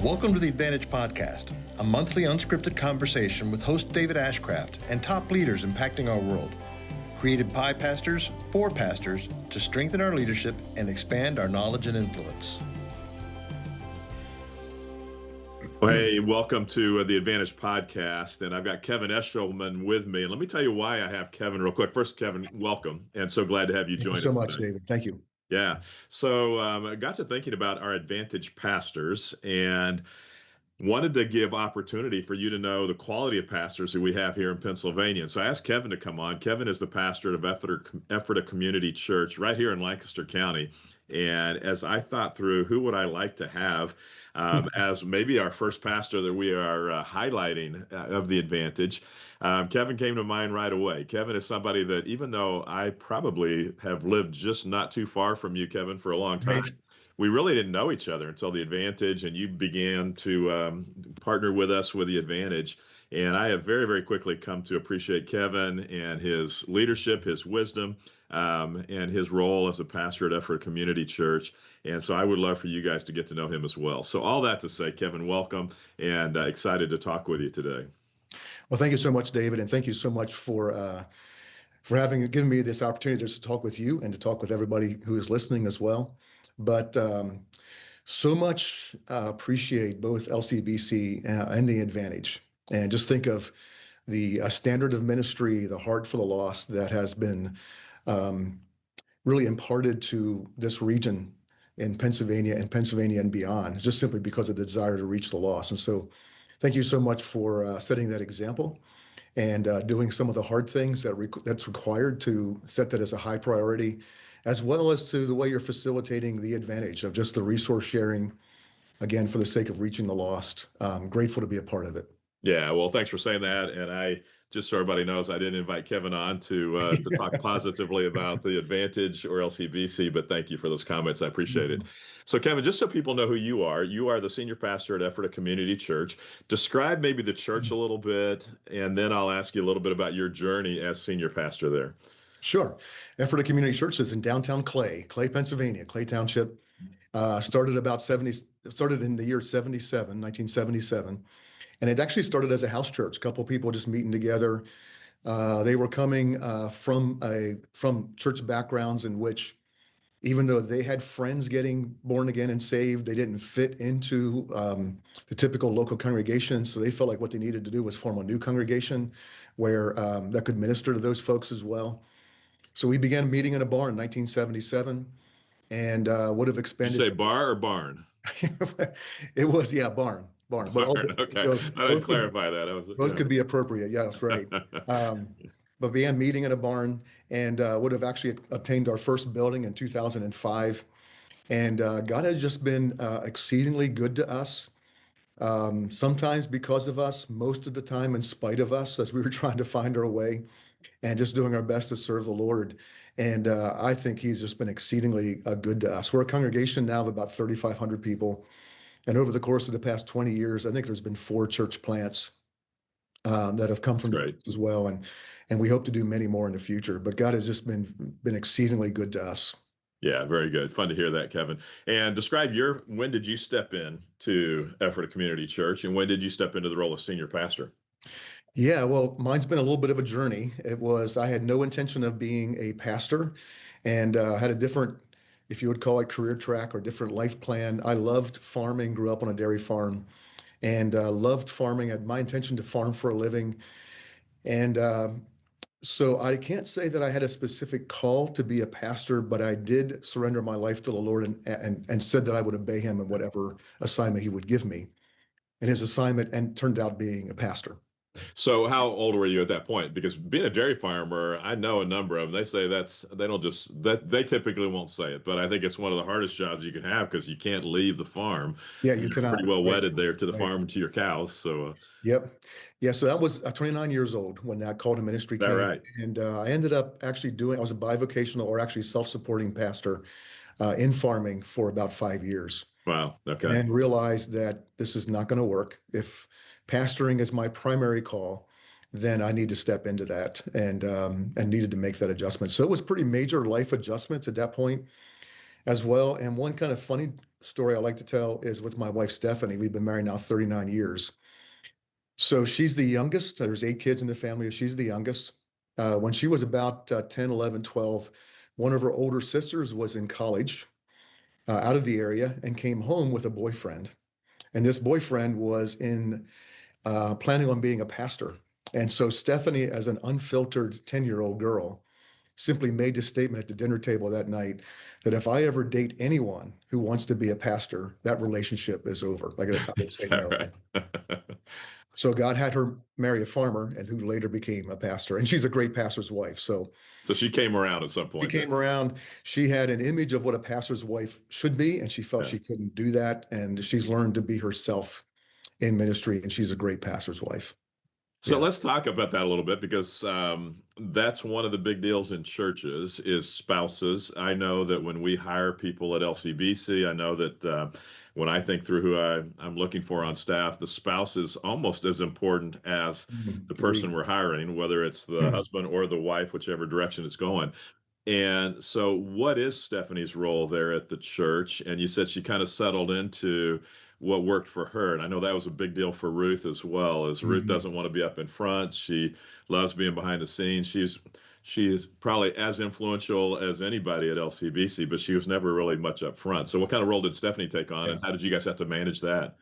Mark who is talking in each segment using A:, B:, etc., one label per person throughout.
A: Welcome to the Advantage Podcast, a monthly unscripted conversation with host David Ashcraft and top leaders impacting our world. Created by pastors for pastors to strengthen our leadership and expand our knowledge and influence.
B: Well, hey, welcome to the Advantage Podcast, and I've got Kevin Eshleman with me. And let me tell you why I have Kevin real quick. First, Kevin, welcome, and so glad to have you join us.
A: Thank you so much, David. Thank you.
B: Yeah. So I got to thinking about our Advantage pastors and wanted to give opportunity for you to know the quality of pastors that we have here in Pennsylvania. And so I asked Kevin to come on. Kevin is the pastor of Ephrata Community Church right here in Lancaster County. And as I thought through who would I like to have as maybe our first pastor that we are highlighting of the Advantage, Kevin came to mind right away. Kevin is somebody that, even though I probably have lived just not too far from you, Kevin, for a long time, we really didn't know each other until the Advantage, and you began to partner with us with the Advantage. And I have very, very quickly come to appreciate Kevin and his leadership, his wisdom, and his role as a pastor at Ephrata Community Church. And so I would love for you guys to get to know him as well. So all that to say, Kevin, welcome, and excited to talk with you today.
C: Well, thank you so much, David, and thank you so much for given me this opportunity just to talk with you and to talk with everybody who is listening as well. But so much appreciate both LCBC and the Advantage, and just think of the standard of ministry, the heart for the lost that has been really imparted to this region in Pennsylvania and beyond, just simply because of the desire to reach the lost. And so thank you so much for setting that example and doing some of the hard things that's required to set that as a high priority, as well as to the way you're facilitating the Advantage of just the resource sharing, again, for the sake of reaching the lost. Grateful to be a part of it.
B: Yeah, well, thanks for saying that. And I, just so everybody knows, I didn't invite Kevin on to talk positively about the Advantage or LCBC, but thank you for those comments. I appreciate it. So, Kevin, just so people know who you are the senior pastor at Ephrata Community Church. Describe maybe the church a little bit, and then I'll ask you a little bit about your journey as senior pastor there.
C: Sure. Ephrata Community Church is in downtown Clay, Pennsylvania, Clay Township. Started in the year 1977. And it actually started as a house church, a couple of people just meeting together. They were coming from church backgrounds in which, even though they had friends getting born again and saved, they didn't fit into the typical local congregation. So they felt like what they needed to do was form a new congregation where that could minister to those folks as well. So we began meeting in a barn in 1977 and would have expanded.
B: Did you say bar or barn?
C: It was, yeah, barn. But
B: okay. I didn't clarify that.
C: Both could be appropriate. Yes, right. But began meeting in a barn and would have actually obtained our first building in 2005. And God has just been exceedingly good to us. Sometimes because of us, most of the time in spite of us, as we were trying to find our way and just doing our best to serve the Lord. And I think he's just been exceedingly good to us. We're a congregation now of about 3,500 people. And over the course of the past 20 years, I think there's been 4 church plants that have come from the as well. And we hope to do many more in the future. But God has just been exceedingly good to us.
B: Yeah, very good. Fun to hear that, Kevin. And describe when did you step in to Ephrata Community Church, and when did you step into the role of senior pastor?
C: Yeah, well, mine's been a little bit of a journey. I had no intention of being a pastor, and had a different, if you would call it, career track or different life plan. I loved farming, grew up on a dairy farm, and loved farming. Had my intention to farm for a living. And so I can't say that I had a specific call to be a pastor, but I did surrender my life to the Lord and said that I would obey him in whatever assignment he would give me. And his assignment turned out being a pastor.
B: So how old were you at that point? Because being a dairy farmer, I know a number of them. They say they typically won't say it, but I think it's one of the hardest jobs you can have because you can't leave the farm.
C: Yeah, you cannot.
B: Pretty well wedded there to the farm and to your cows. So
C: Yep. Yeah, so that was 29 years old when that call to ministry came.
B: Right.
C: And I ended up actually I was a bivocational or actually self-supporting pastor in farming for about 5 years.
B: Wow. Okay.
C: And then realized that this is not going to work. If pastoring is my primary call, then I need to step into that and needed to make that adjustment. So it was pretty major life adjustments at that point. as well. And one kind of funny story I like to tell is with my wife, Stephanie. We've been married now 39 years. So she's the youngest. There's 8 kids in the family. She's the youngest. When she was about 10, 11, 12, one of her older sisters was in college out of the area and came home with a boyfriend. And this boyfriend was in planning on being a pastor. And so Stephanie, as an unfiltered 10-year-old girl, simply made this statement at the dinner table that night that if I ever date anyone who wants to be a pastor, that relationship is over. Like I would
B: Is
C: say
B: that
C: no.
B: right?
C: So God had her marry a farmer and who later became a pastor. And she's a great pastor's wife. So
B: So she came around at some
C: she
B: point then.
C: came around. She had an image of what a pastor's wife should be, and she felt
B: Yeah.
C: she couldn't do that. And she's learned to be herself in ministry, and she's a great pastor's wife.
B: So
C: Yeah.
B: let's talk about that a little bit because that's one of the big deals in churches is spouses. I know that when we hire people at LCBC, I know that when I think through who I'm looking for on staff, the spouse is almost as important as the person
C: Agreed.
B: we're hiring, whether it's the husband or the wife, whichever direction it's going. And so, what is Stephanie's role there at the church? And you said she kind of settled into what worked for her. And I know that was a big deal for Ruth as well, as Ruth
C: Mhm.
B: doesn't want to be up in front. She loves being behind the scenes. She is probably as influential as anybody at LCBC, but she was never really much up front. So what kind of role did Stephanie take on,
C: Yeah.
B: and how did you guys have to manage that?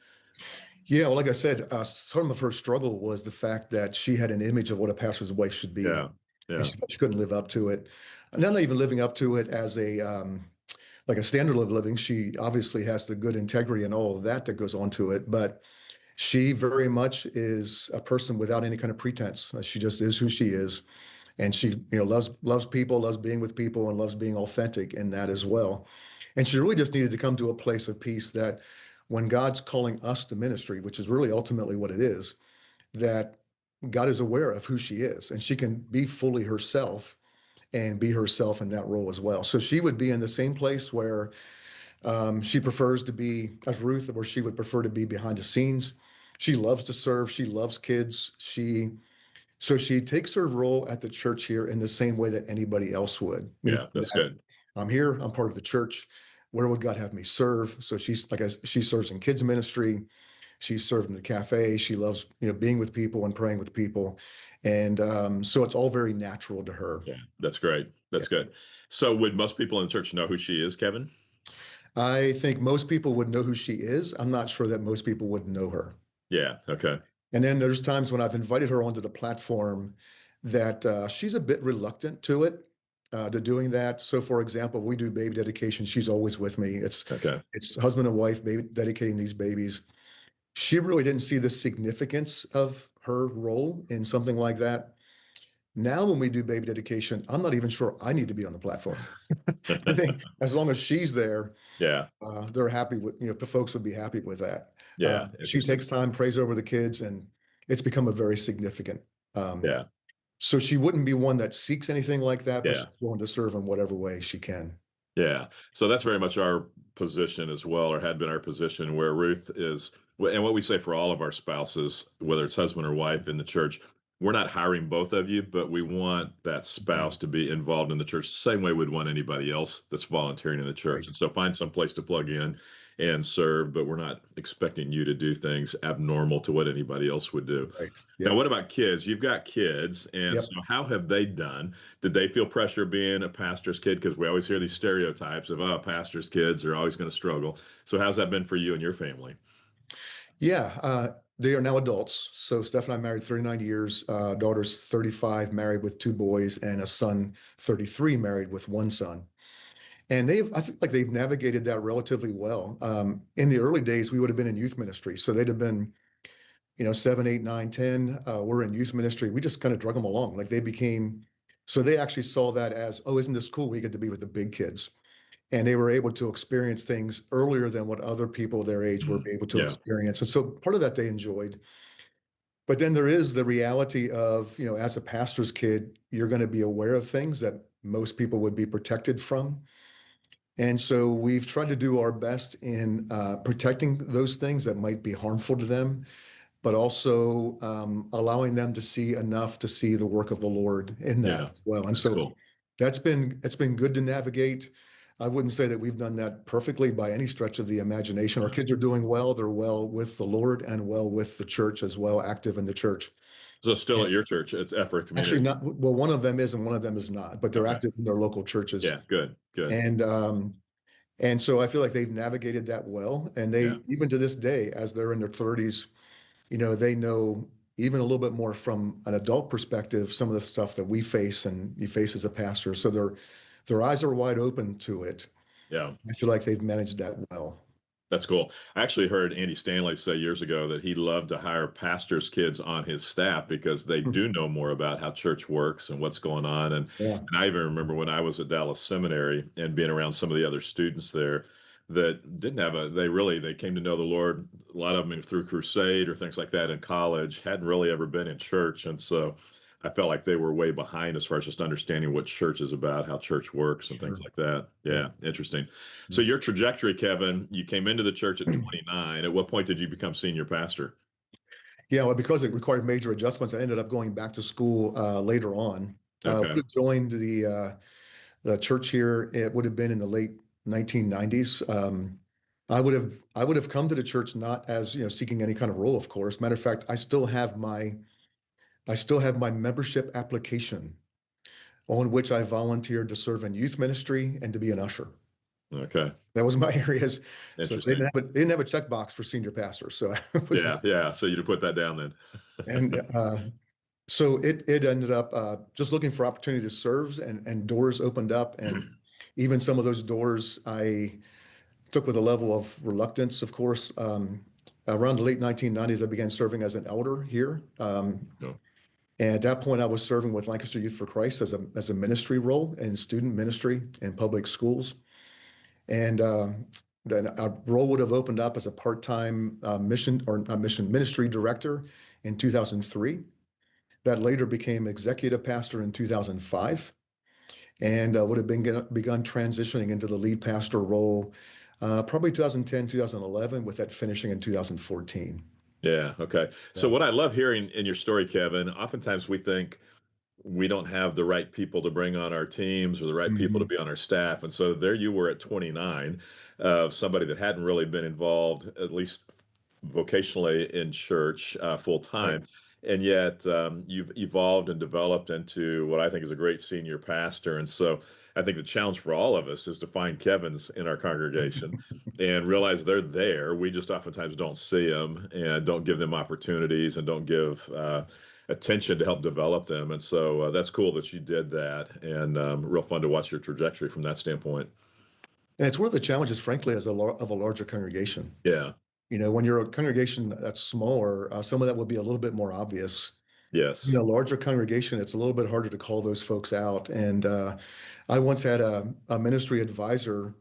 C: Yeah. Well, like I said, some of her struggle was the fact that she had an image of what a pastor's wife should be,
B: Yeah.
C: and
B: Yeah.
C: she couldn't live up to it. Not even living up to it as a like a standard of living. She obviously has the good integrity and all of that that goes on to it, but she very much is a person without any kind of pretense. She just is who she is, and she, loves people, loves being with people, and loves being authentic in that as well. And she really just needed to come to a place of peace that when God's calling us to ministry, which is really ultimately what it is, that God is aware of who she is, and she can be fully herself and be herself in that role as well. So she would be in the same place where she prefers to be as Ruth, where she would prefer to be behind the scenes. She loves to serve. She loves kids. She takes her role at the church here in the same way that anybody else would. Meaning
B: Yeah. That's
C: that
B: good.
C: I'm here. I'm part of the church. Where would God have me serve? So she serves in kids ministry. She served in the cafe. She loves being with people and praying with people, and so it's all very natural to her.
B: Yeah. That's great.
C: Yeah.
B: That's good. So would most people in the church know who she is, Kevin?
C: I think most people would know who she is. I'm not sure that most people would know her.
B: Yeah. Okay.
C: And then there's times when I've invited her onto the platform that she's a bit reluctant to it, to doing that. So, for example, we do baby dedication. She's always with me.
B: Okay.
C: It's husband and wife baby dedicating these babies. She really didn't see the significance of her role in something like that. Now, when we do baby dedication, I'm not even sure I need to be on the platform. I think as long as she's there,
B: Yeah.
C: they're happy with, the folks would be happy with that.
B: Yeah.
C: She
B: Interesting.
C: takes time, prays over the kids, and it's become a very significant. Um,
B: Yeah.
C: so she wouldn't be one that seeks anything like that, but she's
B: Yeah.
C: willing to serve in whatever way she can.
B: Yeah. So that's very much our position as well, or had been our position, where Ruth is, and what we say for all of our spouses, whether it's husband or wife in the church, we're not hiring both of you, but we want that spouse
C: Mhm.
B: to be involved in the church the same way we'd want anybody else that's volunteering in the church.
C: Right,
B: And so find some place to plug in and serve, but we're not expecting you to do things abnormal to what anybody else would do.
C: right.
B: Now,
C: Yep,
B: what about kids? You've got kids, and so
C: yep.
B: how have they done? Did they feel pressure being a pastor's kid? Because we always hear these stereotypes of, oh, pastor's kids are always going to struggle. So how's that been for you and your family?
C: Yeah, they are now adults. So Steph and I married 39 years. Daughter's 35, married with 2 boys, and a son, 33, married with one son. And I feel like they've navigated that relatively well. In the early days, we would have been in youth ministry. So they'd have been, 7, 8, 9, 10. We're in youth ministry. We just kind of drug them along. Like so they actually saw that as, oh, isn't this cool? We get to be with the big kids. And they were able to experience things earlier than what other people their age were
B: Mm.
C: able to
B: Yeah,
C: experience. And so part of that they enjoyed. But then there is the reality of, as a pastor's kid, you're going to be aware of things that most people would be protected from. And so we've tried to do our best in protecting those things that might be harmful to them, but also allowing them to see enough to see the work of the Lord in that
B: yeah,
C: as well. And
B: that's
C: so
B: cool.
C: it's been good to navigate. I wouldn't say that we've done that perfectly by any stretch of the imagination. Our kids are doing well. They're well with the Lord and well with the church as well, active in the church.
B: So still
C: And
B: at your church, it's Effort
C: actually,
B: Community.
C: not well. One of them is, and one of them is not. But they're
B: Okay.
C: active in their local churches,
B: Yeah. Good. Good.
C: and so I feel like they've navigated that well. And
B: Yeah.
C: they, even to this day, as they're in their 30s, they know even a little bit more from an adult perspective, some of the stuff that we face and you face as a pastor. So their eyes are wide open to it.
B: Yeah.
C: I feel like they've managed that well.
B: That's cool. I actually heard Andy Stanley say years ago that he loved to hire pastors' kids on his staff because they do know more about how church works and what's going on.
C: Yeah,
B: And I even remember when I was at Dallas Seminary and being around some of the other students there that didn't have they came to know the Lord. A lot of them through crusade or things like that in college, hadn't really ever been in church. And so I felt like they were way behind as far as just understanding what church is about, how church works and things
C: sure.
B: like that.
C: Yeah.
B: Yeah, interesting. So your trajectory, Kevin, you came into the church at
C: Mm.
B: 29. At what point did you become senior pastor?
C: Yeah, well, because it required major adjustments, I ended up going back to school later on.
B: Okay.
C: Would have joined the church here. It would have been in the late 1990s. I would have come to the church not as seeking any kind of role, of course. Matter of fact, I still have my membership application on which I volunteered to serve in youth ministry and to be an usher.
B: Okay.
C: That was my areas. So
B: Interesting.
C: they didn't have a checkbox for senior pastor. So I was,
B: Yeah, yeah. So you'd put that down then.
C: and so it ended up just looking for opportunity to serve, and doors opened up, and even some of those doors I took with a level of reluctance, of course. Around the late 1990s, I began serving as an elder here.
B: No.
C: And at that point, I was serving with Lancaster Youth for Christ as a ministry role in student ministry in public schools. And then a role would have opened up as a part-time mission or not mission ministry director in 2003. That later became executive pastor in 2005, and would have begun transitioning into the lead pastor role probably 2010, 2011, with that finishing in 2014.
B: Yeah. Okay. So
C: Yeah.
B: what I love hearing in your story, Kevin, oftentimes we think we don't have the right people to bring on our teams or the right people to
C: Mhm.
B: be on our staff. And so there you were at 29, somebody that hadn't really been involved, at least vocationally in church full
C: Right.
B: time. And yet you've evolved and developed into what I think is a great senior pastor. And so I think the challenge for all of us is to find Kevins in our congregation and realize they're there. We just oftentimes don't see them and don't give them opportunities and don't give attention to help develop them. And so that's cool that you did that, and real fun to watch your trajectory from that standpoint.
C: And it's one of the challenges, frankly, of a larger congregation.
B: Yeah.
C: When you're a congregation that's smaller, some of that will be a little bit more obvious.
B: Yes.
C: Larger congregation, it's a little bit harder to call those folks out. And I once had a ministry advisor,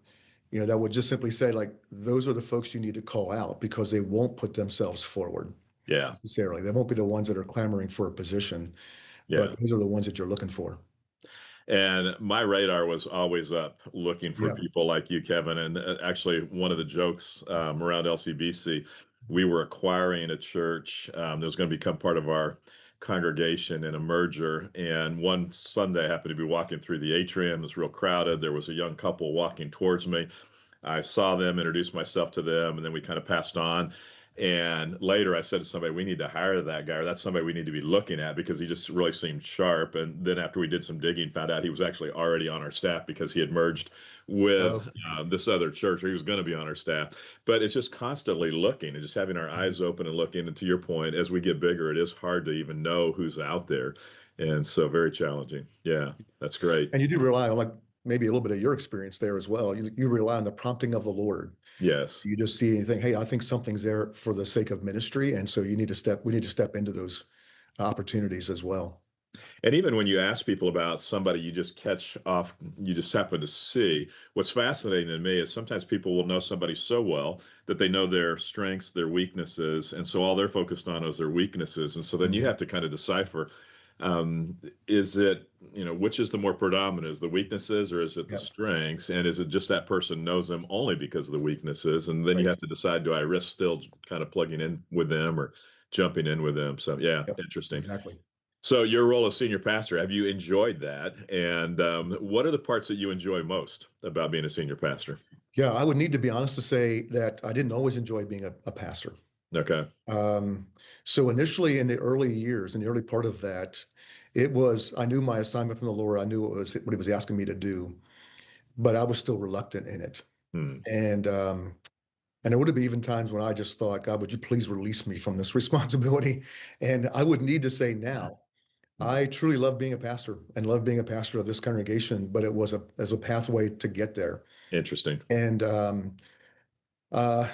C: that would just simply say, like, those are the folks you need to call out because they won't put themselves forward
B: Yeah.
C: necessarily. They won't be the ones that are clamoring for a position,
B: Yeah.
C: but those are the ones that you're looking for.
B: And my radar was always up looking for
C: Yeah.
B: people like you, Kevin. And actually, one of the jokes around LCBC, we were acquiring a church that was going to become part of our congregation in a merger. And one Sunday, I happened to be walking through the atrium. It was real crowded. There was a young couple walking towards me. I saw them, introduced myself to them, and then we kind of passed on. And later I said to somebody, we need to hire that guy, or that's somebody we need to be looking at because he just really seemed sharp. And then after we did some digging, found out he was actually already on our staff because he had merged with
C: Okay.
B: this other church, or he was going to be on our staff. But it's just constantly looking and just having our eyes open and looking. And to your point, as we get bigger, it is hard to even know who's out there. And so very challenging. Yeah, that's great.
C: And you do rely on, like, maybe a little bit of your experience there as well. You rely on the prompting of the Lord.
B: Yes.
C: You just see and you think, hey, I think something's there for the sake of ministry. And so we need to step into those opportunities as well.
B: And even when you ask people about somebody you just catch off, you just happen to see, what's fascinating to me is sometimes people will know somebody so well that they know their strengths, their weaknesses. And so all they're focused on is their weaknesses. And so then you
C: Mhm.
B: have to kind of decipher, is it, which is the more predominant, is the weaknesses or is it the
C: Yep.
B: strengths? And is it just that person knows them only because of the weaknesses? And then you
C: Right.
B: have to decide, do I risk still kind of plugging in with them or jumping in with them? So yeah,
C: Yep.
B: interesting.
C: Exactly.
B: So your role as senior pastor, have you enjoyed that? And what are the parts that you enjoy most about being a senior pastor?
C: Yeah, I would need to be honest to say that I didn't always enjoy being a pastor.
B: Okay.
C: Um, so initially in the early years, in the early part of that, I knew my assignment from the Lord. I knew what he was asking me to do, but I was still reluctant in it.
B: Hmm.
C: And, um, and there would have been even times when I just thought, God, would you please release me from this responsibility? And I would need to say now,
B: Hmm.
C: I truly love being a pastor and love being a pastor of this congregation, but it was as a pathway to get there.
B: Interesting.
C: And uh,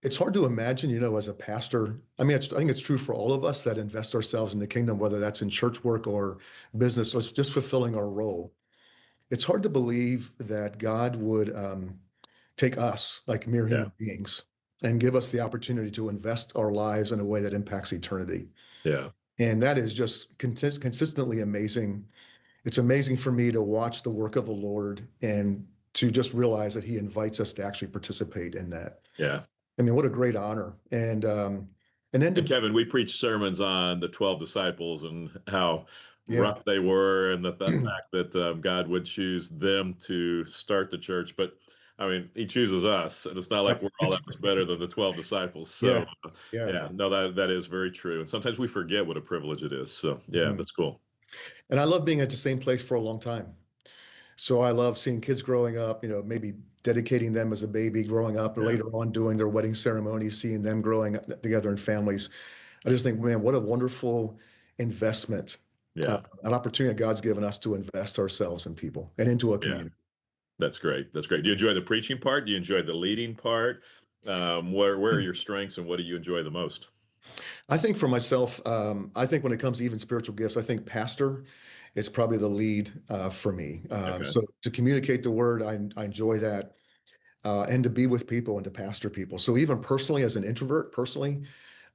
C: it's hard to imagine, as a pastor. I mean, I think it's true for all of us that invest ourselves in the kingdom, whether that's in church work or business, let's just fulfilling our role. It's hard to believe that God would take us like mere
B: Yeah.
C: human beings and give us the opportunity to invest our lives in a way that impacts eternity.
B: Yeah.
C: And that is just consistently amazing. It's amazing for me to watch the work of the Lord and to just realize that He invites us to actually participate in that.
B: Yeah.
C: I mean, what a great honor. And then
B: And
C: to,
B: Kevin, we preached sermons on the 12 disciples and how
C: yeah,
B: rough they were, and the fact that God would choose them to start the church. But I mean, He chooses us, and it's not like
C: yep.
B: we're all that much better than the 12 disciples. So,
C: Yeah, yeah.
B: yeah, no, that is very true. And sometimes we forget what a privilege it is. So, yeah,
C: Mhm.
B: that's cool.
C: And I love being at the same place for a long time. So I love seeing kids growing up, maybe dedicating them as a baby growing up, or
B: Yeah.
C: later on doing their wedding ceremonies, seeing them growing up together in families. I just think, man, what a wonderful investment,
B: Yeah.
C: an opportunity that God's given us to invest ourselves in people and into a
B: Yeah.
C: community.
B: That's great. That's great. Do you enjoy the preaching part? Do you enjoy the leading part? Where are your strengths and what do you enjoy the most?
C: I think for myself, I think when it comes to even spiritual gifts, I think pastor is probably the lead for me.
B: Okay.
C: So to communicate the word, I enjoy that, and to be with people and to pastor people. So even personally, as an introvert, personally,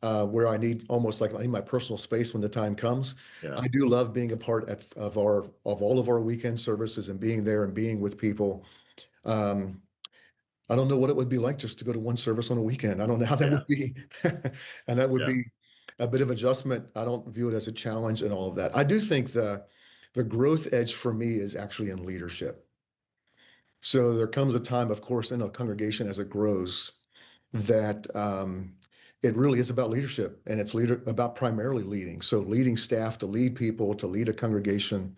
C: where I need almost like I need my personal space when the time comes,
B: Yeah.
C: I do love being a part of all of our weekend services and being there and being with people. Um, I don't know what it would be like just to go to one service on a weekend. I don't know how that
B: Yeah.
C: would be. And that would
B: Yeah.
C: be a bit of adjustment. I don't view it as a challenge and all of that. I do think the growth edge for me is actually in leadership. So there comes a time, of course, in a congregation as it grows that it really is about leadership, and it's about primarily leading. So leading staff to lead people, to lead a congregation.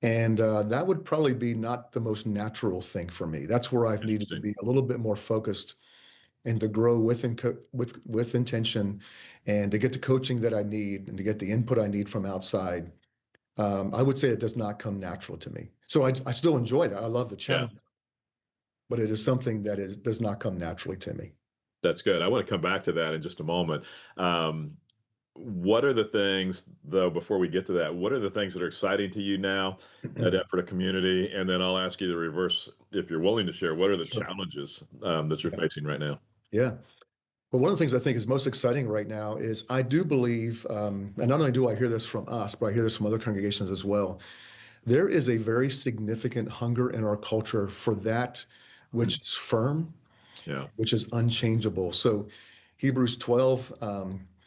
C: And that would probably be not the most natural thing for me. That's where I've needed to
B: Interesting.
C: be a little bit more focused and to grow with intention, and to get the coaching that I need and to get the input I need from outside. I would say it does not come natural to me. So I still enjoy that. I love the
B: Yeah.
C: challenge, but it is something that does not come naturally to me.
B: That's good. I want to come back to that in just a moment. Um, what are the things, though, before we get to that, what are the things that are exciting to you now at Effort a Community? And then I'll ask you the reverse, if you're willing to share, what are the
C: Sure.
B: challenges that you're
C: Yeah.
B: facing right now?
C: Yeah. But one of the things I think is most exciting right now is I do believe, and not only do I hear this from us, but I hear this from other congregations as well. There is a very significant hunger in our culture for that
B: Hmm.
C: which is firm,
B: Yeah.
C: which is unchangeable. So Hebrews 12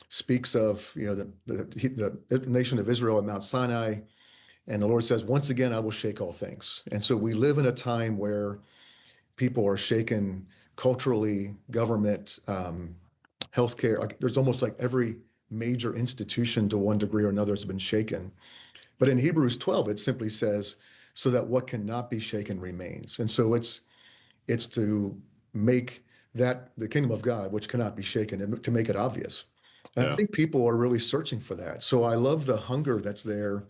C: speaks of, the nation of Israel at Mount Sinai, and the Lord says, "Once again, I will shake all things." And so we live in a time where people are shaken culturally, government, healthcare. Like there's almost like every major institution to one degree or another has been shaken. But in Hebrews 12, it simply says, "So that what cannot be shaken remains." And so it's to make that the kingdom of God, which cannot be shaken, and to make it obvious. And I
B: Yeah.
C: think people are really searching for that. So I love the hunger that's there,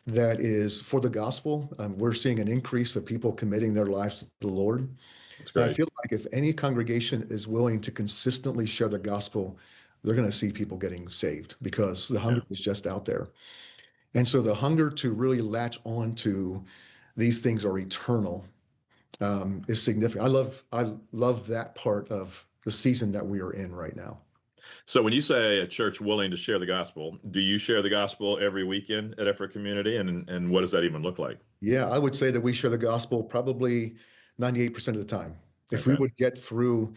C: that is for the gospel. We're seeing an increase of people committing their lives to the Lord.
B: That's
C: And I
B: great.
C: feel like if any congregation is willing to consistently share the gospel, they're going to see people getting saved because the
B: Yeah.
C: hunger is just out there. And so the hunger to really latch on to these things are eternal, is significant. I love that part of the season that we are in right now.
B: So when you say a church willing to share the gospel, do you share the gospel every weekend at Effort Community? And what does that even look like?
C: Yeah, I would say that we share the gospel probably 98% of the time. If we
B: Okay.
C: would get through,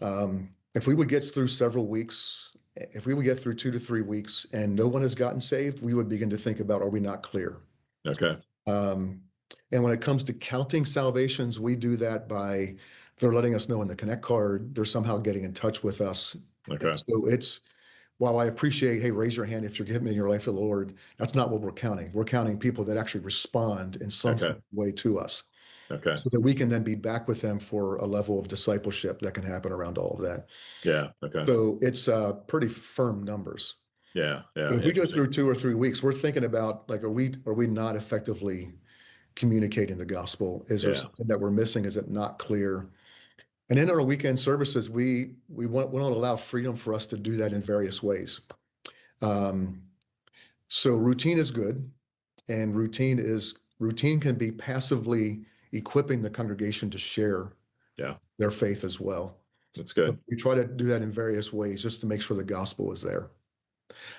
C: if we would get through several weeks if we would get through 2 to 3 weeks and no one has gotten saved, we would begin to think about, are we not clear?
B: Okay.
C: Um, and when it comes to counting salvations, we do that by they're letting us know in the Connect card, they're somehow getting in touch with us.
B: Okay.
C: So it's, while I appreciate, hey, raise your hand if you're giving your life to the Lord, that's not what we're counting. We're counting people that actually respond in some
B: Okay.
C: way to us
B: Okay.
C: so that we can then be back with them for a level of discipleship that can happen around all of that.
B: Yeah. Okay.
C: So it's pretty firm numbers.
B: Yeah. Yeah.
C: But if we go
B: Interesting.
C: through 2 or 3 weeks, we're thinking about like, are we not effectively communicating the gospel? Is there
B: Yeah.
C: something that we're missing? Is it not clear? And in our weekend services, we want to allow freedom for us to do that in various ways. Um, so routine is good, and routine can be passively equipping the congregation to share
B: Yeah.
C: their faith as well.
B: That's
C: But
B: good.
C: we try to do that in various ways just to make sure the gospel is there.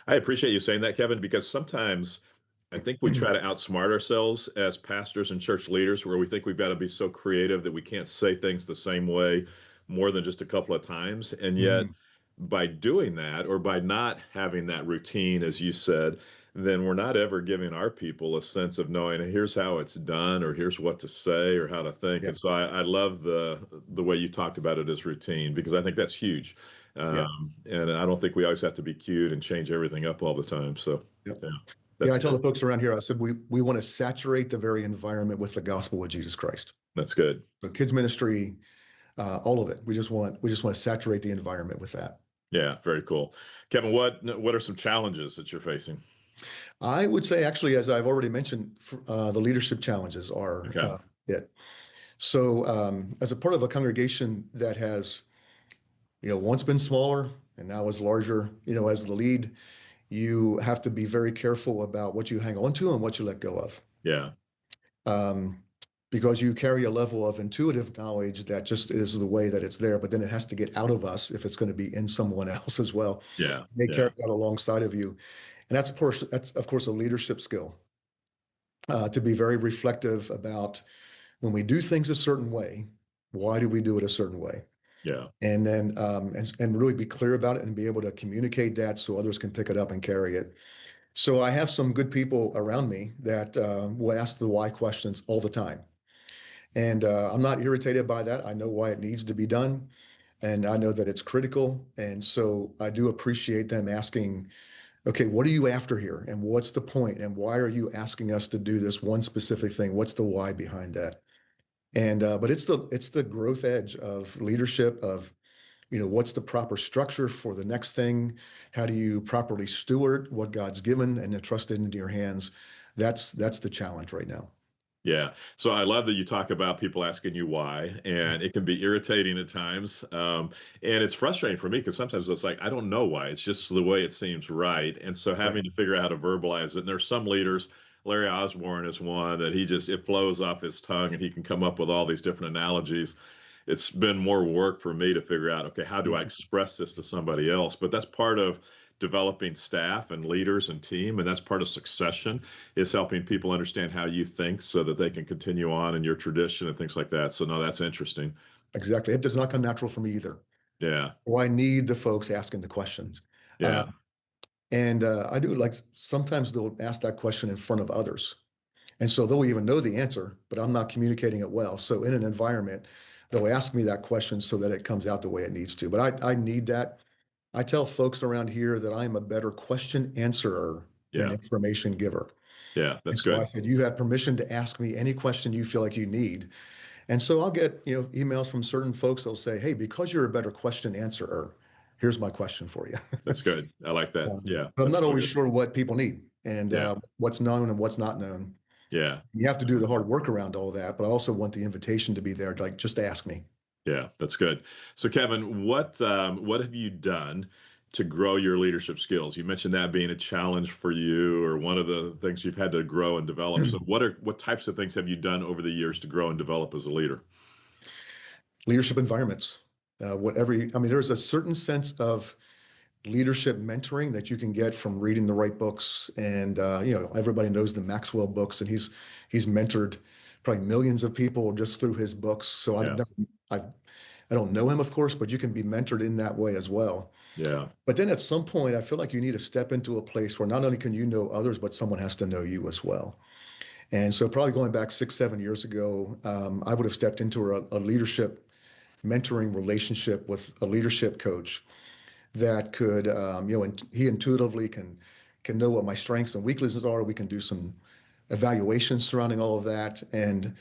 B: I appreciate you saying that, Kevin, because sometimes I think we try to outsmart ourselves as pastors and church leaders, where we think we've got to be so creative that we can't say things the same way more than just a couple of times. And yet,
C: Mhm.
B: by doing that, or by not having that routine, as you said, then we're not ever giving our people a sense of knowing here's how it's done, or here's what to say, or how to think.
C: Yeah,
B: And so I love the way you talked about it as routine, because I think that's huge.
C: yeah,
B: And I don't think we always have to be cute and change everything up all the time. So,
C: yeah.
B: yeah,
C: Yeah,
B: that's
C: I tell
B: good.
C: the folks around here, I said we want to saturate the very environment with the gospel of Jesus Christ.
B: That's good.
C: The kids ministry, all of it. We just want to saturate the environment with that.
B: Yeah, very cool. Kevin, what are some challenges that you're facing?
C: I would say, actually, as I've already mentioned, the leadership challenges are
B: Okay.
C: it. So, as a part of a congregation that has, once been smaller and now is larger, as the lead, you have to be very careful about what you hang on to and what you let go of.
B: Yeah.
C: Um, because you carry a level of intuitive knowledge that just is the way that it's there, but then it has to get out of us if it's going to be in someone else as well.
B: Yeah.
C: They
B: Yeah.
C: carry that alongside of you. And that's of course a leadership skill, to be very reflective about when we do things a certain way, why do we do it a certain way?
B: Yeah.
C: And then and really be clear about it and be able to communicate that so others can pick it up and carry it. So I have some good people around me that will ask the why questions all the time. And I'm not irritated by that. I know why it needs to be done. And I know that it's critical. And so I do appreciate them asking, okay, what are you after here? And what's the point? And why are you asking us to do this one specific thing? What's the why behind that? And but it's the growth edge of leadership of, what's the proper structure for the next thing? How do you properly steward what God's given and entrusted into your hands? That's the challenge right now.
B: Yeah. So I love that you talk about people asking you why, and it can be irritating at times. And it's frustrating for me because sometimes it's like, I don't know why. It's just the way it seems right. And so
C: Right.
B: having to figure out how to verbalize it. And there's some leaders, Larry Osborne is one that it flows off his tongue and he can come up with all these different analogies. It's been more work for me to figure out, okay, how do I
C: Mhm.
B: express this to somebody else? But that's part of developing staff and leaders and team. And that's part of succession, is helping people understand how you think so that they can continue on in your tradition and things like that. So no, that's interesting.
C: Exactly. It does not come natural for me either.
B: Yeah.
C: Well, I need the folks asking the questions. Uh,
B: Yeah.
C: and I do like sometimes they'll ask that question in front of others. And so they'll even know the answer, but I'm not communicating it well. So in an environment, they'll ask me that question so that it comes out the way it needs to. But I need that. I tell folks around here that I'm a better question answerer than
B: Yeah.
C: information giver.
B: Yeah.
C: And
B: That's
C: so I
B: good.
C: said, you have permission to ask me any question you feel like you need. And so I'll get, emails from certain folks. They'll say, hey, because you're a better question answerer, here's my question for you.
B: That's good. I like that. Yeah.
C: But I'm
B: That's
C: not
B: real
C: always
B: good.
C: sure what people need and
B: Yeah.
C: what's known and what's not known.
B: Yeah.
C: You have to do the hard work around all that, but I also want the invitation to be there, like just ask me.
B: Yeah, that's good. So, Kevin, what have you done to grow your leadership skills? You mentioned that being a challenge for you, or one of the things you've had to grow and develop. So, what types of things have you done over the years to grow and develop as a leader?
C: Leadership environments. I mean, there's a certain sense of leadership mentoring that you can get from reading the right books. And everybody knows the Maxwell books, and he's mentored probably millions of people just through his books. So
B: Yeah.
C: I've I don't know him, of course, but you can be mentored in that way as well.
B: Yeah.
C: But then at some point, I feel like you need to step into a place where not only can you know others, but someone has to know you as well. And so, probably going back 6, 7 years ago, I would have stepped into a leadership mentoring relationship with a leadership coach that could, and he intuitively can know what my strengths and weaknesses are. We can do some evaluations surrounding all of that, and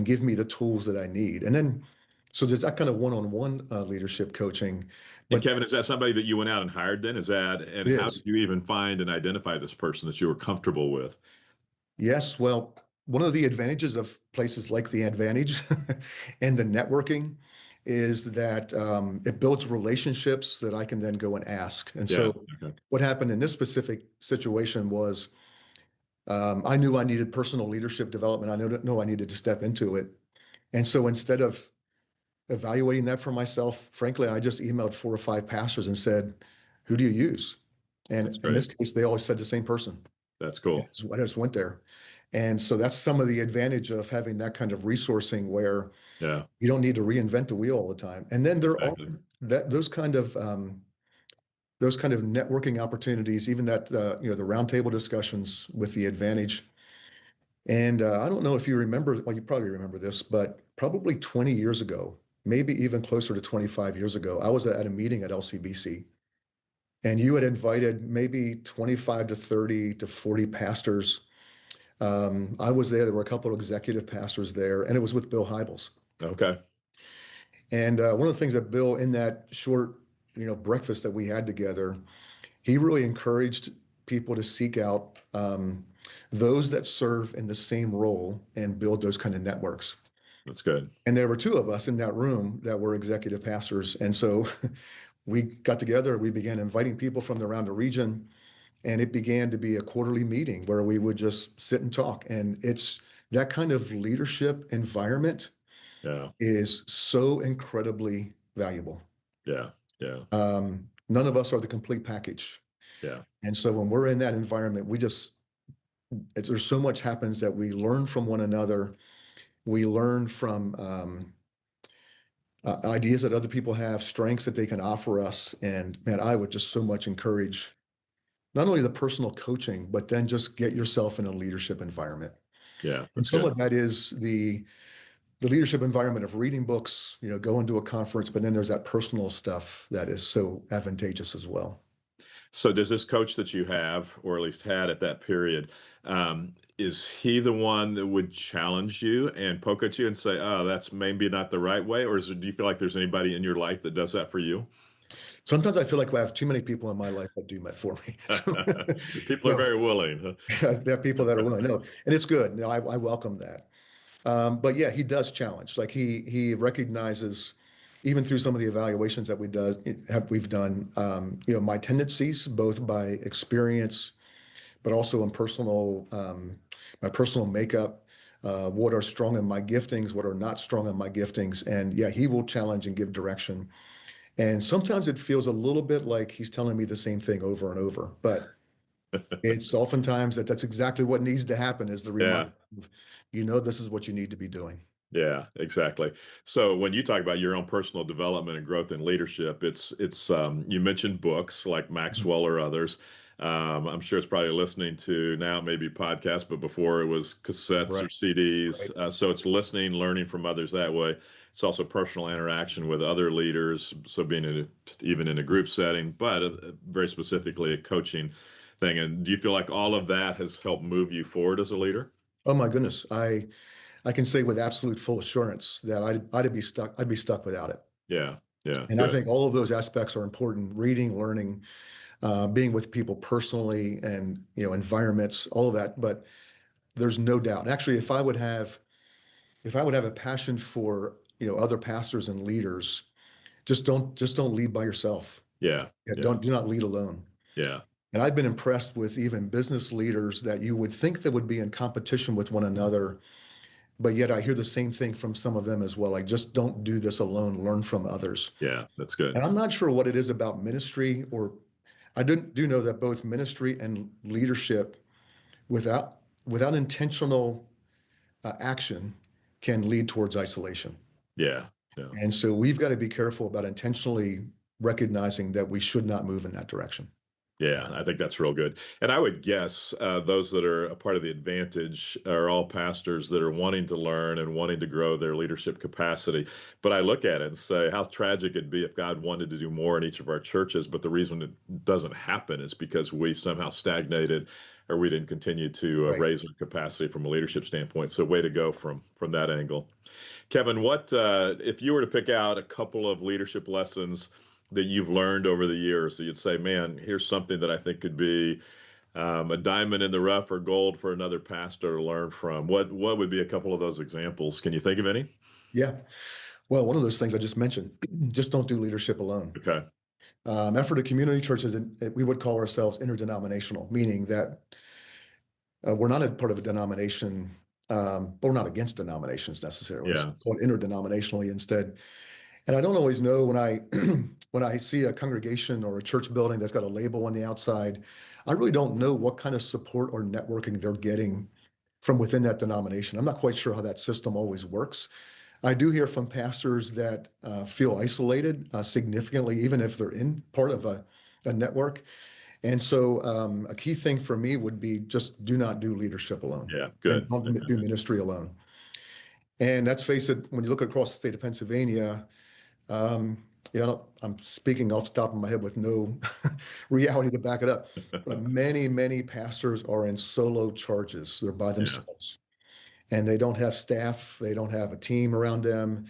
C: give me the tools that I need. And then, so there's that kind of one-on-one leadership coaching,
B: And
C: but
B: Kevin, is that somebody that you went out and hired then? Is that, and
C: it
B: how did
C: is.
B: you even find and identify this person that you were comfortable with?
C: Yes, well, one of the advantages of places like the Advantage and the networking is that it builds relationships that I can then go and ask. And
B: Yeah.
C: so,
B: Okay.
C: what happened in this specific situation was I knew I needed personal leadership development. I know I needed to step into it. And so, instead of evaluating that for myself, frankly, I just emailed 4 or 5 pastors and said, "Who do you use?"
B: That's
C: And in
B: great.
C: this case, they always said the same person.
B: That's cool.
C: I just went there. And so that's some of the advantage of having that kind of resourcing where
B: Yeah.
C: you don't need to reinvent the wheel all the time. And then there are
B: Exactly.
C: that those kind of networking opportunities, even that the roundtable discussions with the Advantage. And I don't know if you remember, well, you probably remember this, but probably 20 years ago, maybe even closer to 25 years ago, I was at a meeting at LCBC, and you had invited maybe 25 to 30 to 40 pastors. I was there. There were a couple of executive pastors there, and it was with Bill Hybels.
B: Okay.
C: And one of the things that Bill, in that short, breakfast that we had together, he really encouraged people to seek out those that serve in the same role and build those kind of networks.
B: That's good.
C: And there were 2 of us in that room that were executive pastors, and so we got together. We began inviting people from around the region. And it began to be a quarterly meeting where we would just sit and talk. And it's that kind of leadership environment
B: Yeah.
C: is so incredibly valuable.
B: Yeah. Yeah.
C: None of us are the complete package.
B: Yeah.
C: And so when we're in that environment, there's so much happens that we learn from one another. We learn from ideas that other people have, strengths that they can offer us. And man, I would just so much encourage not only the personal coaching, but then just get yourself in a leadership environment.
B: Yeah.
C: And
B: That's
C: some
B: good.
C: of that is the leadership environment of reading books, going to a conference, but then there's that personal stuff that is so advantageous as well.
B: So does this coach that you have, or at least had at that period, is he the one that would challenge you and poke at you and say, "Oh, that's maybe not the right way," or do you feel like there's anybody in your life that does that for you?
C: Sometimes I feel like I have too many people in my life that do that for me. So,
B: People are
C: no,
B: very willing. Huh?
C: there are people that are willing. No, and it's good. No, I welcome that. But yeah, he does challenge. Like he recognizes, even through some of the evaluations that we've done, my tendencies, both by experience, but also in my personal makeup, what are strong in my giftings, what are not strong in my giftings. And yeah, he will challenge and give direction. And sometimes it feels a little bit like he's telling me the same thing over and over, but it's oftentimes that's exactly what needs to happen is the reminder
B: Yeah.
C: of, this is what you need to be doing.
B: Yeah, exactly. So when you talk about your own personal development and growth in leadership, it's you mentioned books like
C: Mhm.
B: Maxwell or others. I'm sure it's probably listening to now maybe podcasts, but before it was cassettes
C: Right,
B: or CDs.
C: right.
B: So it's listening, learning from others that way. It's also personal interaction with other leaders. So being even in a group setting, but very specifically a coaching thing. And do you feel like all of that has helped move you forward as a leader?
C: Oh my goodness. I can say with absolute full assurance that I'd be stuck without it.
B: Yeah, yeah,
C: And I
B: good.
C: think all of those aspects are important: reading, learning, being with people personally, and environments, all of that. But there's no doubt. Actually, if I would have a passion for other pastors and leaders, just don't lead by yourself.
B: Yeah,
C: Yeah,
B: yeah,
C: do not lead alone.
B: yeah.
C: And I've been impressed with even business leaders that you would think that would be in competition with one another, but yet I hear the same thing from some of them as well. Like, just don't do this alone, learn from others.
B: Yeah, that's good.
C: And I'm not sure what it is about ministry, or I do know that both ministry and leadership without intentional action can lead towards isolation.
B: Yeah, Yeah.
C: And so we've got to be careful about intentionally recognizing that we should not move in that direction.
B: Yeah, I think that's real good. And I would guess those that are a part of the advantage are all pastors that are wanting to learn and wanting to grow their leadership capacity. But I look at it and say, how tragic it'd be if God wanted to do more in each of our churches. But the reason it doesn't happen is because we somehow stagnated or we didn't continue to
C: Right.
B: raise our capacity from a leadership standpoint. So, way to go from that angle. Kevin, what if you were to pick out a couple of leadership lessons that you've learned over the years? So you'd say, man, here's something that I think could be a diamond in the rough or gold for another pastor to learn from. What would be a couple of those examples? Can you think of any?
C: Yeah. Well, one of those things I just mentioned, just don't do leadership alone.
B: Okay.
C: Effort of community churches, we would call ourselves interdenominational, meaning that we're not a part of a denomination, but we're not against denominations necessarily. It's
B: Yeah.
C: called interdenominationally instead. And I don't always know when I when I see a congregation or a church building that's got a label on the outside, I really don't know what kind of support or networking they're getting from within that denomination. I'm not quite sure how that system always works. I do hear from pastors that feel isolated significantly, even if they're in part of a network. And so a key thing for me would be just do not do leadership alone
B: Yeah.
C: and
B: Good.
C: don't do ministry alone. And let's face it, when you look across the state of Pennsylvania, um, I'm speaking off the top of my head with no reality to back it up. But many pastors are in solo charges. They're by
B: Yeah.
C: themselves and they don't have staff. They don't have a team around them.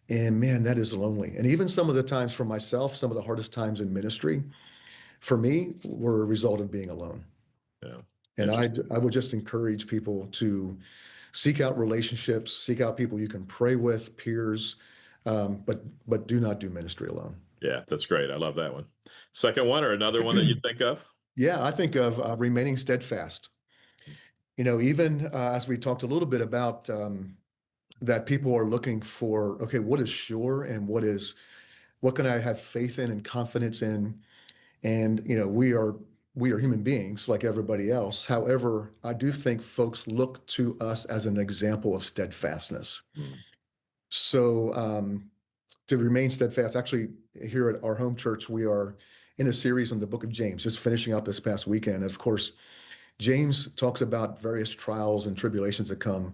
C: And man, that is lonely. And even some of the times for myself, some of the hardest times in ministry for me were a result of being alone.
B: Yeah.
C: And
B: Interesting.
C: I would just encourage people to seek out relationships, seek out people you can pray with, peers, but do not do ministry alone.
B: Yeah, that's great. I love that one. Second one or another one that you think of?
C: Yeah, I think of remaining steadfast. Even as we talked a little bit about that, people are looking for, okay, what is sure and what can I have faith in and confidence in? And we are human beings like everybody else. However, I do think folks look to us as an example of steadfastness.
B: Mm.
C: So to remain steadfast, actually, here at our home church, we are in a series on the book of James, just finishing up this past weekend. Of course, James talks about various trials and tribulations that come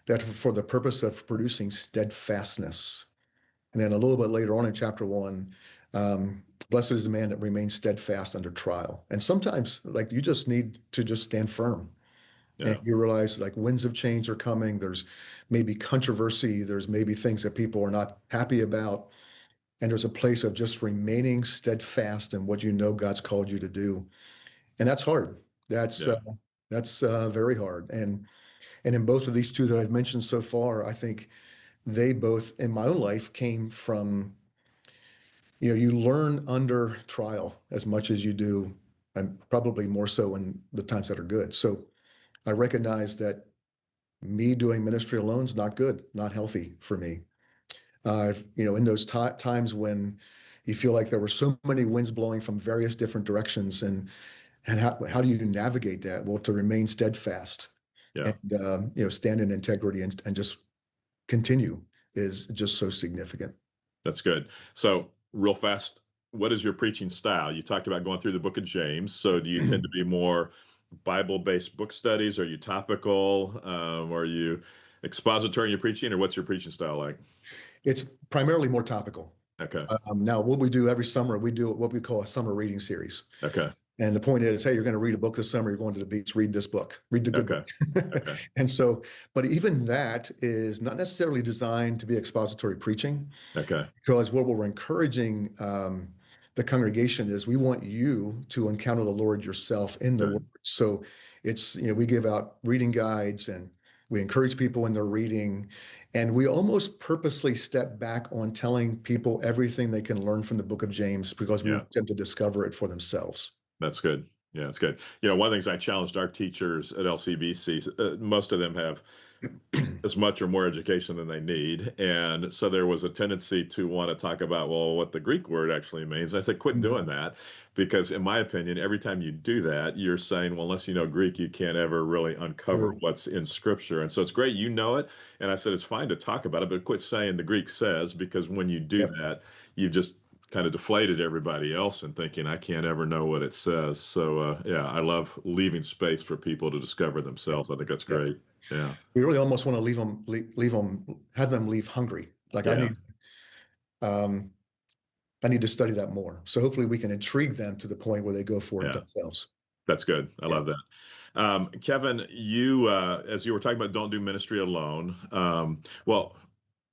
C: that for the purpose of producing steadfastness. And then a little bit later on in chapter 1, blessed is the man that remains steadfast under trial. And sometimes, like, you just need to just stand firm. And
B: Yeah.
C: you realize like winds of change are coming. There's maybe controversy. There's maybe things that people are not happy about. And there's a place of just remaining steadfast in what you know God's called you to do. And that's hard. That's uh,
B: Yeah.
C: that's very hard. And in both of these two that I've mentioned so far, I think they both in my own life came from, you learn under trial as much as you do, and probably more so in the times that are good. So I recognize that me doing ministry alone is not good, not healthy for me. In those times when you feel like there were so many winds blowing from various different directions, and how do you navigate that? Well, to remain steadfast
B: Yeah.
C: and stand in integrity and just continue is just so significant.
B: That's good. So, real fast, what is your preaching style? You talked about going through the book of James. So, do you tend to be more Bible-based book studies? Are you topical? Are you expository in your preaching, or what's your preaching style like?
C: It's primarily more topical.
B: Okay.
C: Now, what we do every summer, we do what we call a summer reading series.
B: Okay.
C: And the point is, hey, you're going to read a book this summer. You're going to the beach, read this book, read the good
B: Okay.
C: book.
B: Okay.
C: And so, but even that is not necessarily designed to be expository preaching,
B: Okay.
C: because what we're encouraging the congregation is we want you to encounter the Lord yourself in the Word.
B: Good.
C: So it's, we give out reading guides and we encourage people in their reading. And we almost purposely step back on telling people everything they can learn from the book of James because we
B: Yeah.
C: want them to discover it for themselves.
B: That's good. Yeah, that's good. One of the things I challenged our teachers at LCBC, most of them have as much or more education than they need. And so there was a tendency to want to talk about, well, what the Greek word actually means. I said, quit
C: Mhm.
B: doing that. Because in my opinion, every time you do that, you're saying, well, unless you know Greek, you can't ever really uncover
C: True.
B: what's in scripture. And so it's great, you know it. And I said, it's fine to talk about it, but quit saying the Greek says, because when you do
C: Yep.
B: that, you've just kind of deflated everybody else and thinking, I can't ever know what it says. So, yeah, I love leaving space for people to discover
C: Yep.
B: themselves. I think that's
C: Yep.
B: great. Yeah.
C: We really almost want to leave them, have them leave hungry. Like
B: Yeah.
C: um, I need to study that more. So hopefully we can intrigue them to the point where they go for it
B: Yeah.
C: themselves.
B: That's good. I
C: Yeah.
B: love that. Kevin, you, as you were talking about, don't do ministry alone. Well,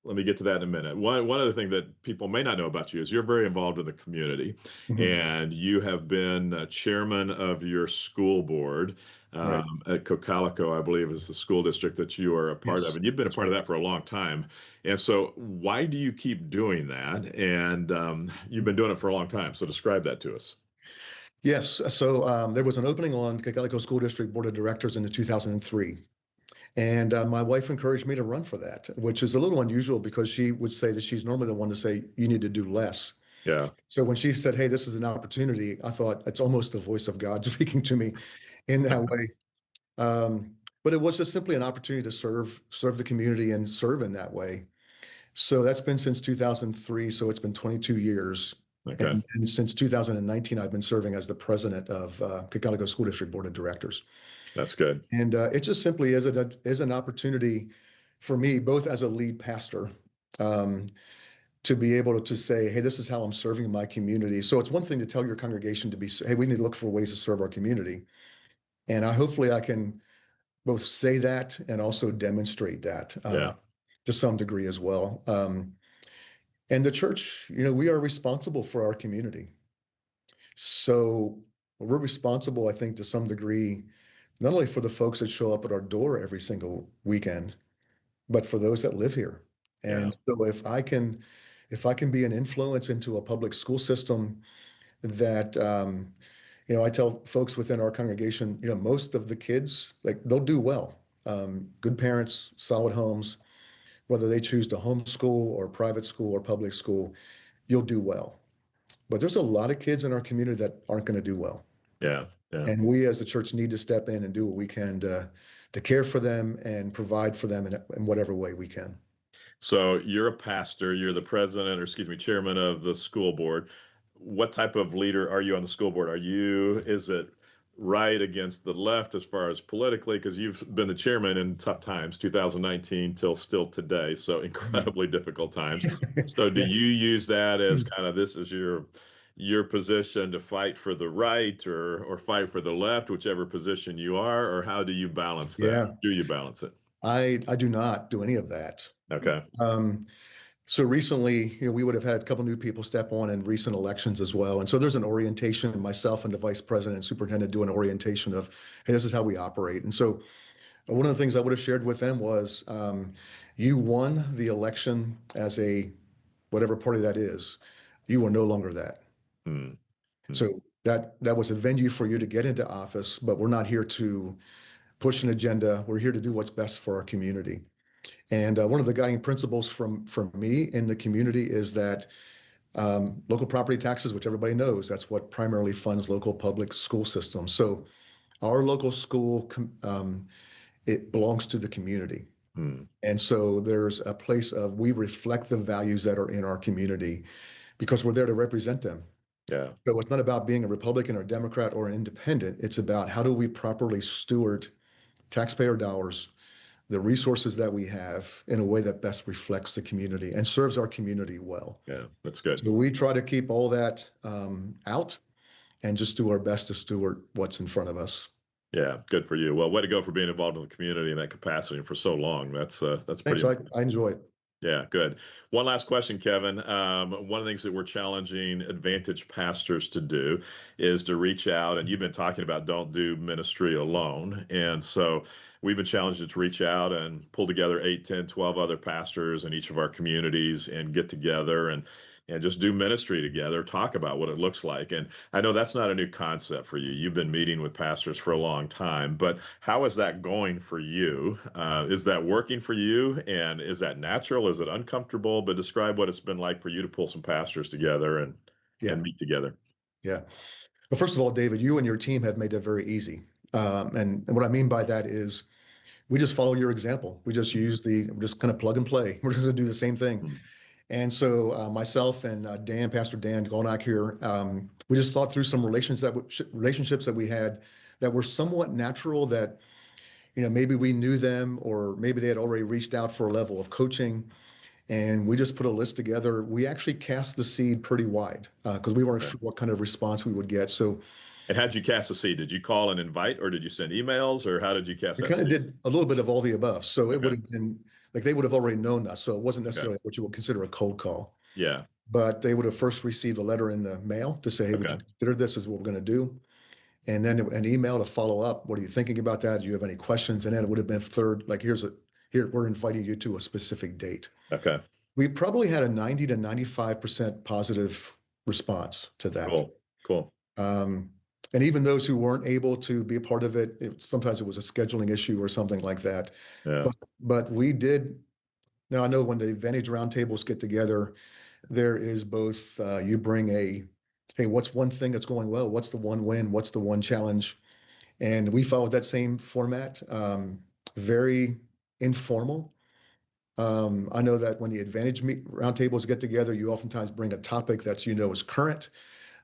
B: let me get to that in a minute. One other thing that people may not know about you is you're very involved in the community,
C: Mhm.
B: and you have been chairman of your school board
C: Right.
B: at Cocalico, I believe, is the school district that you are a part of,
C: Yes,
B: and you've been a
C: that's
B: part
C: right.
B: of that for a long time. And so, why do you keep doing that? And you've been doing it for a long time. So, describe that to us.
C: Yes. So there was an opening on Calico School District Board of Directors in 2003. And my wife encouraged me to run for that, which is a little unusual because she would say that she's normally the one to say, you need to do less.
B: Yeah.
C: So when she said, hey, this is an opportunity, I thought it's almost the voice of God speaking to me in that way. But it was just simply an opportunity to serve the community and serve in that way. So that's been since 2003. So it's been 22 years.
B: Okay.
C: And since 2019, I've been serving as the president of Calico School District Board of Directors.
B: That's good.
C: And it just simply is an opportunity for me, both as a lead pastor, um, to be able to say, hey, this is how I'm serving my community. So it's one thing to tell your congregation to be, hey, we need to look for ways to serve our community. And hopefully I can both say that and also demonstrate that
B: Yeah.
C: to some degree as well. And the church, we are responsible for our community. So we're responsible, I think, to some degree, not only for the folks that show up at our door every single weekend, but for those that live here.
B: Yeah.
C: And so if I can be an influence into a public school system that I tell folks within our congregation, most of the kids, like they'll do well. Good parents, solid homes, whether they choose to homeschool or private school or public school, you'll do well. But there's a lot of kids in our community that aren't going to do well.
B: Yeah. Yeah.
C: And we as the church need to step in and do what we can to care for them and provide for them in whatever way we can.
B: So you're a pastor, you're the president, or excuse me, chairman of the school board. What type of leader are you on the school board? Is it right against the left as far as politically? Because you've been the chairman in tough times, 2019 till still today, so
C: Mhm.
B: incredibly difficult times. So do
C: Yeah.
B: you use that as kind of this is your position to fight for the right or fight for the left, whichever position you are, or how do you balance that?
C: Yeah.
B: Do you balance it?
C: I do not do any of that.
B: Okay.
C: Um, so recently, we would have had a couple new people step on in recent elections as well. And so there's an orientation, myself and the vice president and superintendent do an orientation of, hey, this is how we operate. And so one of the things I would have shared with them was, you won the election as a whatever party that is, you are no longer that.
B: Hmm. Hmm.
C: So that was a venue for you to get into office, but we're not here to push an agenda. We're here to do what's best for our community. And one of the guiding principles from me in the community is that local property taxes, which everybody knows, that's what primarily funds local public school systems. So our local school, it belongs to the community.
B: Hmm.
C: And so there's a place of we reflect the values that are in our community because we're there to represent them.
B: Yeah.
C: So it's not about being a Republican or Democrat or an independent. It's about how do we properly steward taxpayer dollars, the resources that we have in a way that best reflects the community and serves our community well.
B: Yeah. That's good.
C: So we try to keep all that out and just do our best to steward what's in front of us.
B: Yeah. Good for you. Well, way to go for being involved in the community in that capacity for so long. That's pretty
C: Thanks, Mike.
B: important.
C: I enjoy it.
B: Yeah, good. One last question, Kevin. One of the things that we're challenging Advantage pastors to do is to reach out, and you've been talking about don't do ministry alone. And so we've been challenged to reach out and pull together 8, 10, 12 other pastors in each of our communities and get together and just do ministry together, talk about what it looks like. And I know that's not a new concept for you. You've been meeting with pastors for a long time, but how is that going for you? Is that working for you? And is that natural? Is it uncomfortable? But describe what it's been like for you to pull some pastors together
C: Yeah,
B: and meet together.
C: yeah. Well, first of all, David, you and your team have made that very easy. And what I mean by that is we just follow your example. We just we just kind of plug and play. We're just going to do the same thing.
B: Mhm.
C: And so myself and Pastor Dan Golnack here, we just thought through some relationships that we had that were somewhat natural that, maybe we knew them or maybe they had already reached out for a level of coaching. And we just put a list together. We actually cast the seed pretty wide because we weren't
B: Okay.
C: sure what kind of response we would get. So
B: And how'd you cast the seed? Did you call and invite, or did you send emails, or how did you cast
C: we
B: that
C: kind of
B: seed?
C: did a little bit of all the above. So it would
B: Okay.
C: have been like they would have already known us. So it wasn't
B: Okay.
C: necessarily what you would consider a cold call,
B: Yeah.
C: but they would have first received a letter in the mail to say, hey, would you
B: Okay.
C: consider this as what we're going to do? And then an email to follow up. What are you thinking about that? Do you have any questions? And then it would have been third, like here, we're inviting you to a specific date.
B: Okay.
C: We probably had a 90 to 95% positive response to that.
B: Cool. Cool.
C: Um, and even those who weren't able to be a part of it, sometimes it was a scheduling issue or something like that.
B: Yeah.
C: But we did. Now I know when the Advantage roundtables get together, there is both. You bring hey, what's one thing that's going well? What's the one win? What's the one challenge? And we followed that same format. Very informal. I know that when the Advantage roundtables get together, you oftentimes bring a topic that's is current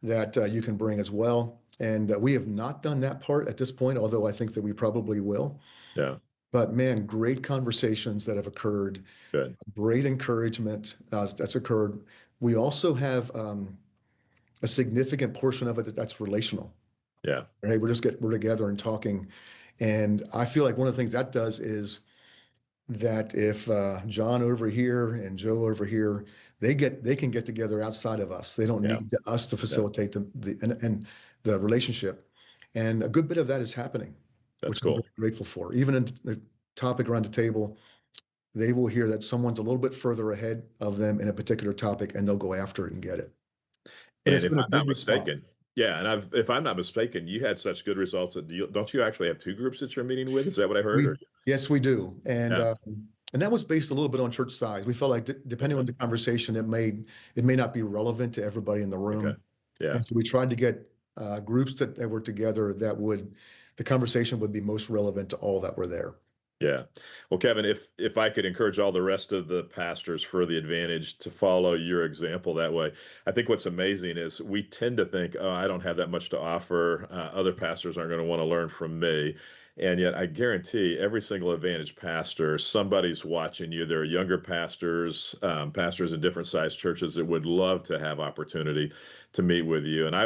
C: that you can bring as well. And we have not done that part at this point, although I think that we probably will.
B: Yeah.
C: But man, great conversations that have occurred,
B: Good.
C: great encouragement that's occurred. We also have a significant portion of it that's relational.
B: Yeah.
C: Right? We're together and talking. And I feel like one of the things that does is that if John over here and Joe over here, they can get together outside of us. They don't
B: Yeah.
C: need us to
B: Yeah.
C: facilitate and the relationship. And a good bit of that is happening,
B: That's
C: which I'm very
B: cool.
C: grateful for. Even in the topic around the table, they will hear that someone's a little bit further ahead of them in a particular topic, and they'll go after it and get it. But
B: And
C: it's
B: if
C: been a
B: I'm not
C: good response.
B: mistaken, yeah, and if I'm not mistaken, you had such good results that don't you actually have two groups that you're meeting with? Is that what I heard?
C: We
B: Or
C: Yes, we do,
B: yeah.
C: and that was based a little bit on church size. We felt like depending
B: Okay.
C: on the conversation, it may not be relevant to everybody in the
B: Okay.
C: room,
B: Yeah.
C: and so we tried to get groups that were together the conversation would be most relevant to all that were there.
B: Yeah. Well, Kevin, if I could encourage all the rest of the pastors for the Advantage to follow your example that way, I think what's amazing is we tend to think, oh, I don't have that much to offer. Other pastors aren't going to want to learn from me. And yet, I guarantee every single Advantage pastor, somebody's watching you. There are younger pastors, pastors in different sized churches that would love to have opportunity to meet with you. And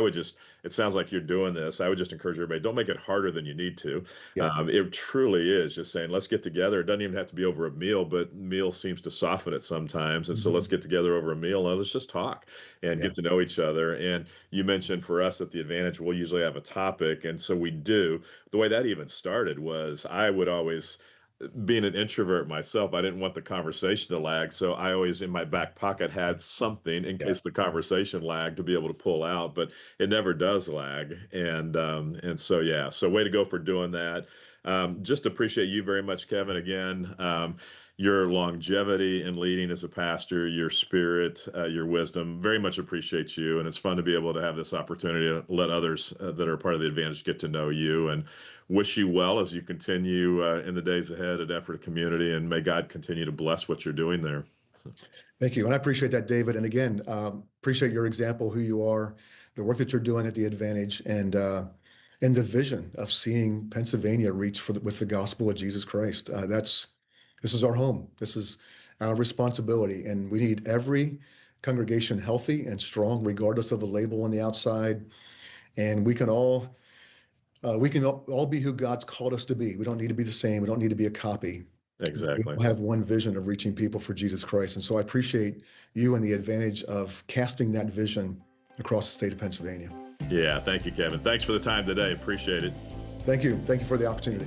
B: it sounds like you're doing this. I would just encourage everybody, don't make it harder than you need to.
C: Yeah.
B: It truly is just saying, let's get together. It doesn't even have to be over a meal, but meal seems to soften it sometimes. And so let's get together over a meal and let's just talk and
C: Yeah.
B: get to know each other. And you mentioned for us at the Advantage, we'll usually have a topic. And so we do. The way that even started was I would always, being an introvert myself, I didn't want the conversation to lag. So I always in my back pocket had something in
C: Yeah.
B: case the conversation lagged to be able to pull out, but it never does lag. And so, yeah, so way to go for doing that. Just appreciate you very much, Kevin. Again, your longevity in leading as a pastor, your spirit, your wisdom, very much appreciate you. And it's fun to be able to have this opportunity to let others that are part of the Advantage get to know you, and wish you well as you continue in the days ahead at Effort Community. And may God continue to bless what you're doing there.
C: Thank you. And I appreciate that, David. And again, appreciate your example, who you are, the work that you're doing at the Advantage, and the vision of seeing Pennsylvania reach with the gospel of Jesus Christ. This is our home. This is our responsibility. And we need every congregation healthy and strong, regardless of the label on the outside. And we can all be who God's called us to be. We don't need to be the same. We don't need to be a copy. We
B: Exactly.
C: all have one vision of reaching people for Jesus Christ. And so I appreciate you and the Advantage of casting that vision across the state of Pennsylvania.
B: Yeah. Thank you, Kevin. Thanks for the time today. Appreciate it.
C: Thank you. Thank you for the opportunity.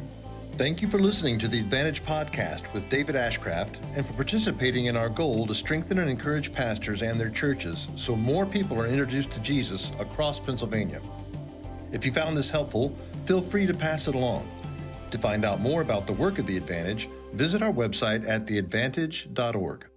A: Thank you for listening to the Advantage Podcast with David Ashcraft and for participating in our goal to strengthen and encourage pastors and their churches so more people are introduced to Jesus across Pennsylvania. If you found this helpful, feel free to pass it along. To find out more about the work of The Advantage, visit our website at theadvantage.org.